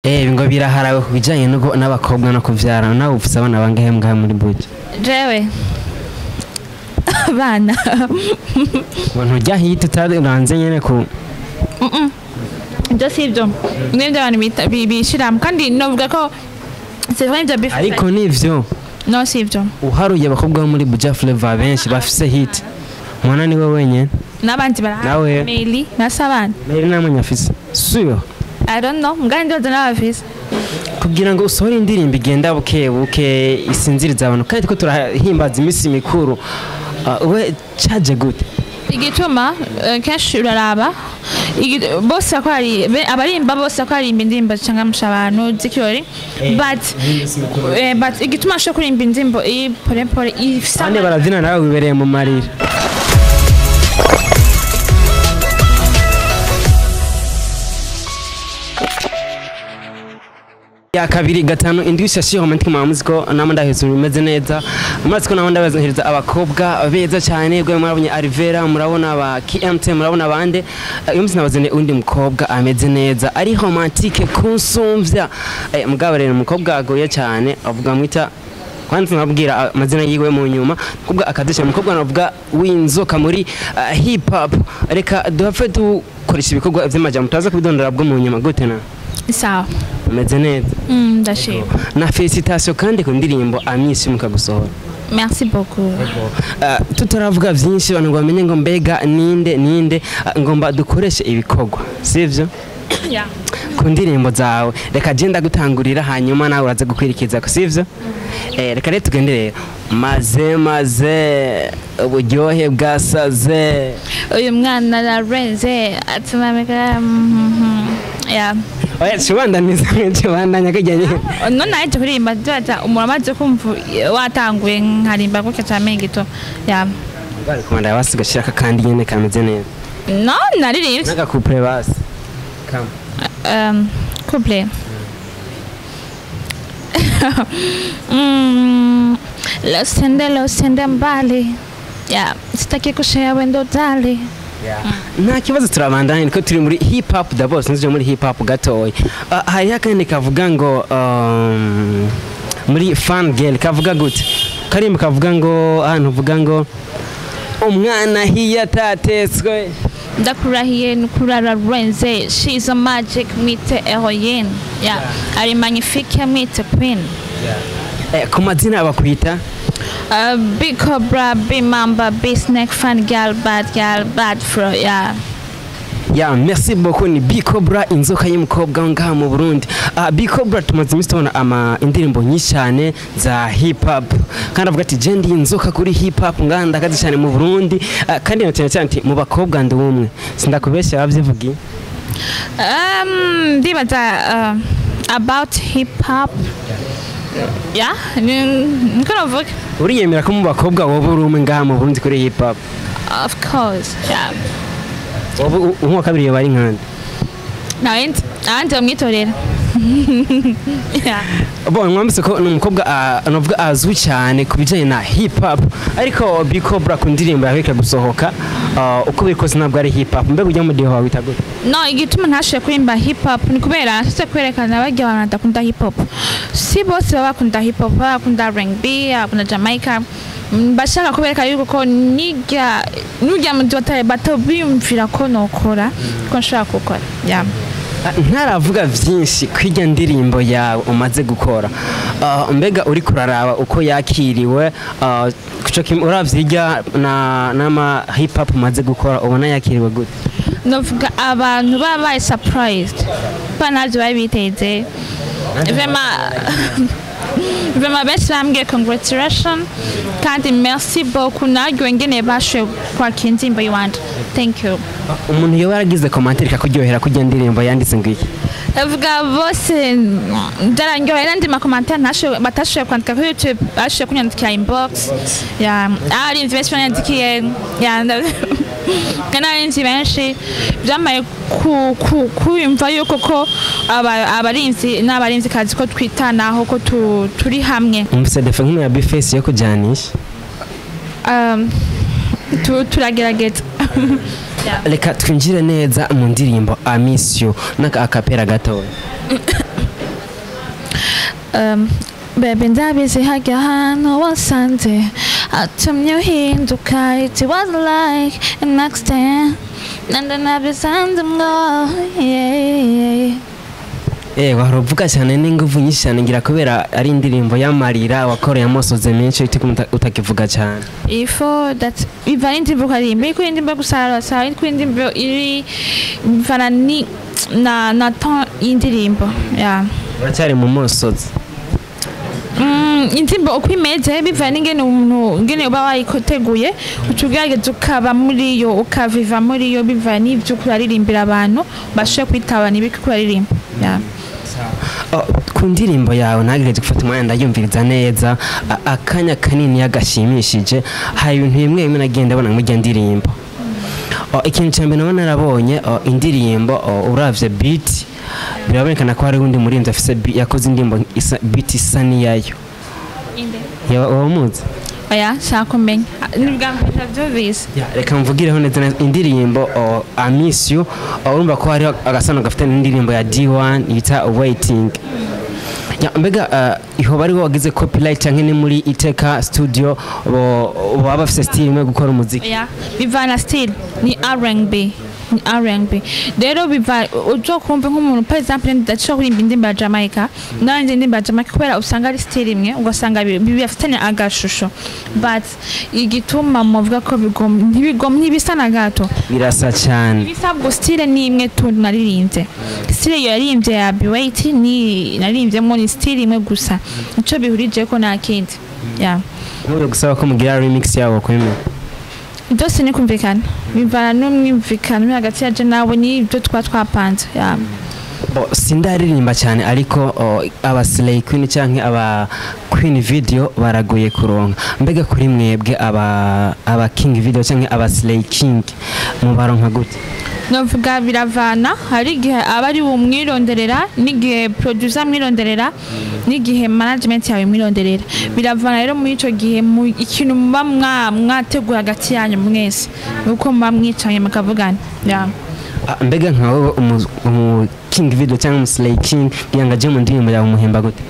ngo biraharawe kubijanye n'abakobwa no kuvyara nawe ufise abana bangahe mbwa muri buje jewe abana abantu jya hita utaranze nyene ku ibyo sivyo n'ibyo abantu bishiram kandi novuga ko c'est vrai ibyo ariko nivyo no sivyo uharuye abakobwa muri Buja Flavor benshi bafise hit mwana niwe wenyene n'abandi bara Meli nasabana Meli namwe afise suyo I don't know mugandi ndo n'abafise kugira ngo usohore indirimbo igenda buke isinziriza abantu kandi ko turahimbaza imisi mikuru we caje gute igituma kenshi uraraba bose akwari abarimba bose akwari indirimbo cangamsha abantu zikirori but igituma sho kurimba indirimbo pole ifisa ane barazina nawe wibereye mu marira ya kabiri gatanu indwi shashi romantique mu muziko namanda hezuru imeze neza muziko namanda bazohereza abakobwa beza cyane gwe murabonye Alvera murabona aba KMT murabona abande iyo muzina bazene undi mukobwa ameze neza ari romantique kunsumvya mugabo rero umukobwa agoye cyane avuga mwita kwanza nabwira amazina yiwe mu nyuma kubwa akadesha umukobwa navuga winzoka muri hip hop reka duhafwe dukoresha ibikorwa vy'amaja mutaza kubidondora bwo mu nyuma gute na sawa umeze neza ndashima na felicitation kandi ku ndirimbo amisi mukagusohora merci beaucoup tutaravuga vyinshi abantu ngo bamenye ngo mbega ninde ngomba dukoreshe ibikorwa sivyo ya ku ndirimbo zawe reka genda gutangurira hanyuma nawe uraza gukwirikiza ko sivyo reka rero tugende rero maze uburyohe bwasaze uyu mwana ararenze atuma mega ya oya chibandaniza chibandanya kujyanye none aje kurimba data umuramaze kumva watanguye nkarimba ko cyame gito ya bari komanda basiga shaka kandi nyene kameze neza no naririmbye naga couple basi couple Los sende mbali ya sitaki kushare wendo dali nta kibazo turabandanye niko turi muri hip hop da boss nzije muri hip hop gatoyi hari akandi kavuga ngo muri fan girl kavuga gute karimba kavuga ngo ahantu uvuga ngo umwana hiya tatetswe ndakurahiye nukurara renze she's a magic mwite heroine ya ari magnifique mwite queen ku mazina abakwita Big Cobra, Big Mamba, Big Snake, Fun Girl, Bad Fro, yeah. Ya merci beaucoup ni Big Cobra inzoka y'umukobwa ngaha mu Burundi. Big Cobra tumaze imistona ama indirimbo nyinshi cyane za hip hop. Kandi avuga ati je ndi inzoka kuri hip hop nganda kazi cyane mu Burundi kandi natene cyane ati mu bakobwa ndi umwe. Sindakubeshya bavyivugi. Ndibaza about hip hop. Yeah, nikonovuga. Uriyemera ko mu bakobwa wowe uri umwe ngaha mu Burundi kuri hip hop? Of course, yeah. Uwo kabiri bari nkande. Ante mwitorera. Yeah. Bon mwambise ko numukobwa anavuga azwi cyane kubijanye na hip hop ariko Big Cobra ku ndirimbo yaheka gusohoka uko bikoze ntabwo ari hip hop mbega ujya mu diho wita gute no igituma ntashe kurimba hip hop ni kubera nse kwerekana bajya abantu badakunda hip hop si bose bakunda hip hop bakunda R&B bakunda Jamaica bashaka kubereka yuko ko nujya mu bato biyumvira ko nokora ko nshaka gukora yeah. Ntaravuga vyinshi kwirya ndirimbo yawe umaze gukora mbega uri kuraraba uko yakiriwe kuco uravyirya nama hip hop umaze gukora ubona yakiriwe gute novuga abantu babaye surprised banaje babiteze vraiment best bambwiye congratulations kandi merci beaucoup naryo ngene bashe kwa kinzimba yiwanje thank you umuntu yo yaragize commentaire kakuryohera kujya ndirimbo yanditse ngiki avuga bose ndarangyohera nandi ma commentaire batashoye kwandika kuri YouTube bashe kunyandikira inbox ya ari investment yandikiye ya kana inzi benshi byamaye kuyumva yuko ko abarinzi kazi ko twitanaho ko turi hamwe umvise defense ya Bface yo kujanisha turagerageza reka twinjire neza mu ndirimbo Amisio n'aka akapera gatoya Baby ndabizi hajya hano wasanze atumye uhinduka it was like an accident nanda nabisanze ngo waruvuga cyane n'inguvu nyinshi cyane ngira kubera ari indirimbo y'amarira wakoreye amosoze menshi utakivuga cyane ifo that biva indirimbo karimbe ko indirimbo gusara sa ko indirimbo iri bivana ni na ton indirimbo uracyari mu mosoze indirimbo uko imeze bivana n'ingene umuntu ngene uba wayikoteguye ucugerageza ukaba muri yo ukaviva muri yo bivana n'ibyo kuraririmbira abantu bashoye kwitabana ibiki kuraririmba ku ndirimbo yawe nagerageje gufata umwanya ndayumviriza neza akanya kanini yagashimishije hari ibintu bimwe bimwe nagenda abona muri iyo ndirimbo ikintu cya mbere nabona narabonye indirimbo uravye beat birabonekana ko hari undi murinzi afise yakoze indirimbo beat isa n'iyayo wamuzi oya shakumenya nibwambye byovise reka mvugireho neza indirimbo I miss you urumva ko hari agasano gafite n'indirimbo ya D1 yita waiting mbega iho bari wagize copyright canke ni muri Iteka studio baba bafise style imwe gukora umuziki bivana style ni R&B rero biva ujo kumva nk'umuntu par exemple ndacho kurimba indirimbo ya Jamaica nanje indirimbo ya Jamaica kubera usanga ari style imwe ugasanga bibafitanye agashusho but igituma muvuga ko ntibisa na gato birasa cyane bisabwo style ni imwe tu naririmbye style yo yaririmbye ya Bewait ni narimbyemo ni style imwe gusa ico bihurije ko nta kindi nubwo gusaba ko mugira remix yawo kwemera byose ni kumvikana bivana n'umwumvikano hagati ya je nawe ni ibyo twapanze sindaririmba cyane ariko aba Slay Queen canke aba Queen Video baragoye kuronka mbega kuri mwebwe aba King Video canke aba Slay King mubaronka gute novuga biravana hari igihe abari umwironderera n'igihe producer mwironderera n'igihe management yawe mwironderera biravana rero muri ico gihe ikintu muba mwateguye hagati yanyu mwese uko muba mwicanye mukavugana mbega nkawe umu King Video cyangwa Slay King yanga je mu ndirimbo yawe umuhemba gute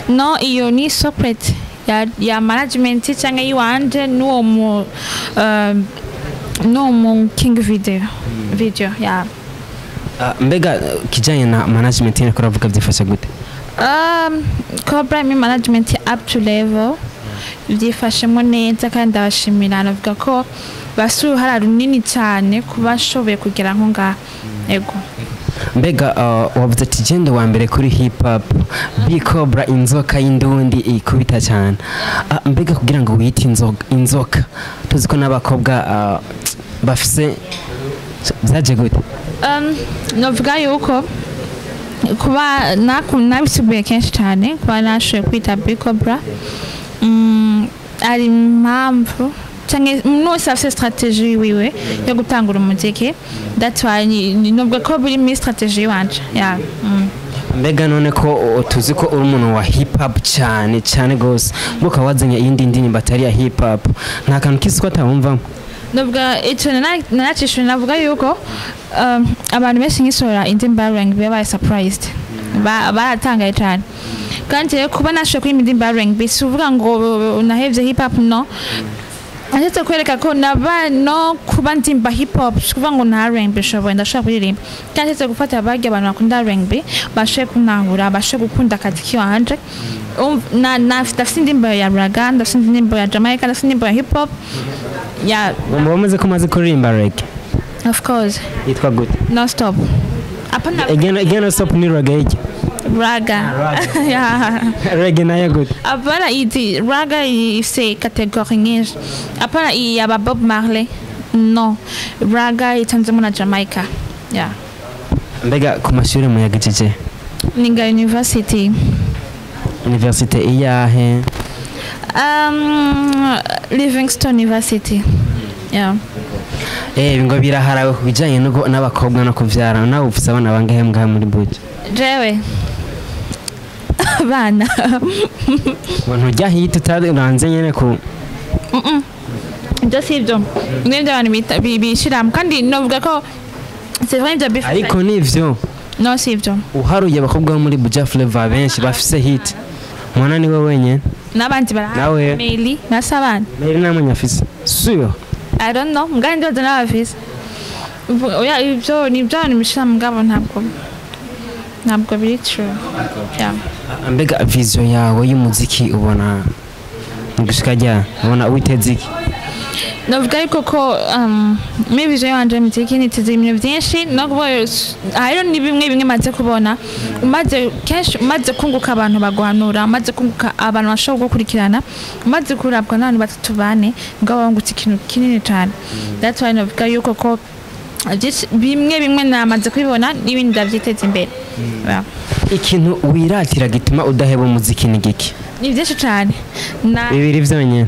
no iyo ni separate ya management cyangwa yiwanje n'uwo mu King Video mbega kijanye na management ne kuravuga byifasha gute Cobra mi management up to level byifashemo neza kandi abashimira navuga ko basuhara runini cyane kubashoboye kugera nko nga ego mbega wavuze ati gende wa mbere kuri hip hop Cobra inzoka y'indundi ikubita cyane mbega kugira ngo wite inzoka tuzi ko n'abakobwa bafise byaje gute novuga yuko kuba nabisubiye kenshi cyane kuba nashoboye kwita Cobra ari impamvu cyangwa n'uwese afite strategy wiwe yo gutangura umuziki that's why nubwo ko buri muri strategy wanje mbega none ko tuzi ko uri umuntu wa hip hop cyane gose muka wazanye iyindi ndirimbo atari ya hip hop nta kantu kisiko atabumva nubwo icyo naracishwe navuga yuko abantu benshi nkisora indirimbo R&B babaye surprised baratangaye cyane kandi rero kuba nashoboye kuri indirimbo R&B si uvuga ngo nahevye hip hop no ahetse kwereka ko naba no kuba ndimba hip hop kuvuga ngo na R&B shoboye ndashaka kuririmba kandi ahetse gufata abagi abantu bakunda R&B bashoboye kunahura bashoboye gukunda akazi kiwanje ndafite indirimbo ya Raga ndafite indirimbo ya Jamaica ndafite indirimbo ya hip hop bamaze ko maze kuririmba reggae of course yitwa gute no stop apana again stop ni reggae Raga reggae nayo gute apana iti Raga ifise category nyinshi apana ya Bob Marley no Raga itanzemo na Jamaica mbega ku mashuri muyagejeje Ninga University iyahe Livingstone University ngo biraharawe kubijanye n'abakobwa no kuvyara nawe ufise abana bangahe mbwa muri Buja jewe bana abantu jya hita utaranze nyene ku just ibyo n'ibyo abantu bishira kandi novuga ko c'est vrai ibyo ariko nivyo no sivyo uharuye abakobwa muri Buja Flavor benshi bafise hit mwana ni wewe wenyene n'abandi Nawe? barahari Meli na Sabana Meri namwe nyafise suyo I don't know mugani ndoza n'abafise oya ibyo ni ibyo nimishira mugabo ntabwo biri true yeah. mbega vision yawe y'umuziki ubona ngushika rya ubona witeze iki navuga yuko ko muri vision yanje y'umuziki niteze ibintu byinshi no kuvuga rero ni bimwe maze kubona umaze kunguka abantu baguhanura umaze kunguka abantu bashobora gukurikirana umaze kurabwa n'abantu batatu bane ngo bangutse ikintu kinini cyane that's why navuga yuko ko bimwe namaze kubibona n'ibindi ndabyiteza imbere ikintu wiratira gituma udaheba umuziki ni giki ni byinshi cyane bibiri byonyine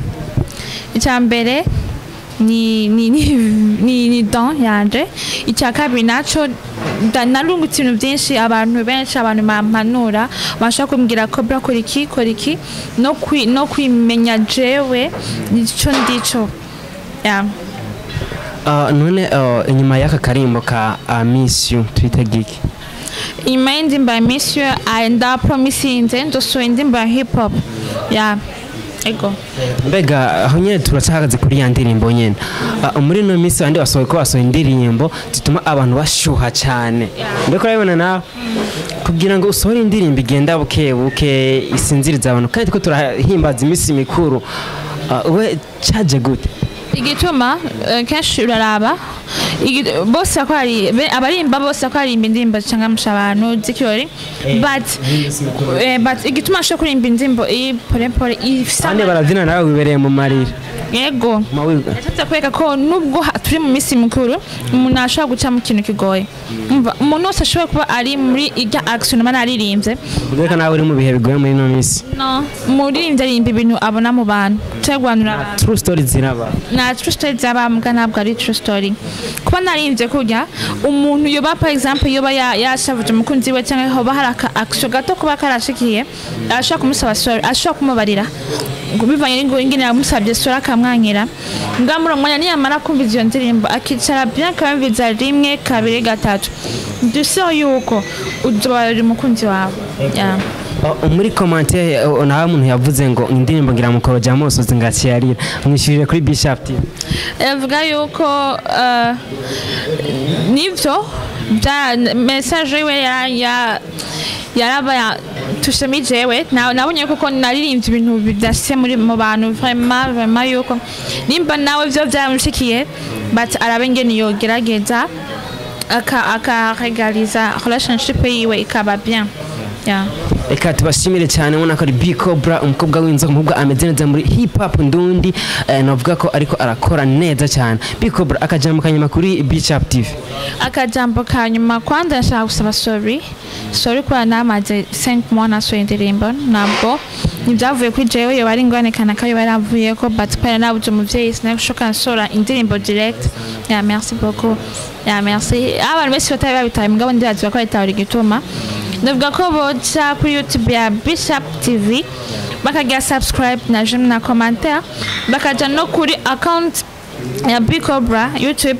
icya mbere ni don yanje icya kabiri naco narungutse ibintu byinshi abantu benshi abantu bampanura bashaka kumbwira ko kora iki no kwimenya jewe nicyo ndico yeah. none inyuma y'aka karimbo ka Miss You twita giki inyuma y'indirimbo ya Miss You ndapromisinze ndosohoye indirimbo ya hip hop yeah. Ego mbega aho nyene turacahagaze kuri ya ndirimbo nyene muri no minsi bandi basohoye indirimbo zituma abantu bashuha cyane mbeko urabibona nawe kugira ngo usohore indirimbo igenda buke isinziriza abantu kandi ko turahimbaza iminsi mikuru we caje gute igituma kenshi uraraba bose abarimba bose akwarimba indirimbo cyangwa mushabanu zikiyori but igituma ashobora kurimba indirimbo pole kandi barazina nawe wibereye mu marira yego yashatse kwereka ko nubwo turi mu minsi mikuru umuntu ashobora guca mu kintu kigoye umuntu wese ashobora kuba ari muri irya action mana aririmbye mbega nawe uri mu bihe bigoye muri no minsi no muririmbye arimba ibintu abona mu bantu tegwanura true story ziraba na true story zaba mbwa ntabwo ari true story kuba narimbye kujya umuntu yoba par exemple yoba yashavuje umukunzi we cyangwa hoba hari action gato kuba karashikiye ashaka kumusaba sorry ashaka kumubarira bivanye n'ingo ingene yamusabye sura akamwankira ngamura mwanya niyamara kumva izo ndirimbo akicara bien kamviza rimwe kabiri gatatu duso yuko uzobarira umukunzi wawe yeah. muri commentaire naho umuntu yavuze ngo indirimbo ngira mukoro jya musozi ngakiyarira mwishirire kuri Bishop TV yavuga yuko nivyo bya message we yaraba tushemi jewe nabonye kuko naririmbye ibintu bidashye muri mu bantu vraiment yuko nimba nawe byo byamushikiye but arabe niyo gerageza aka regaliza relationship yiwe ikaba bien yeah. Eka tubashimire cyane ubona ko ari Big Cobra umukobwa w'inzoka umukobwa ameze neza muri hip hop ndundi navuga ko ariko arakora neza cyane Big Cobra akajambo kanyuma kuri Bishop TV akajambo kanyuma kwanda nshaka gusaba sorry kwa namaze 5 mois nasohoye indirimbo nabwo nibyavuye kuri jewe yo bari ngwanekana kayo baravuye ko but pare nabuze umuvyeyi sinashoka nsora indirimbo direct yeah merci beaucoup yeah merci abantu bese batari babitaye mugabo ndibaza ko ari gituma ndavuga ko boca kuri YouTube ya Bishop TV bakagira subscribe na j'aime na commentaire bakaja no kuri account ya Big Cobra YouTube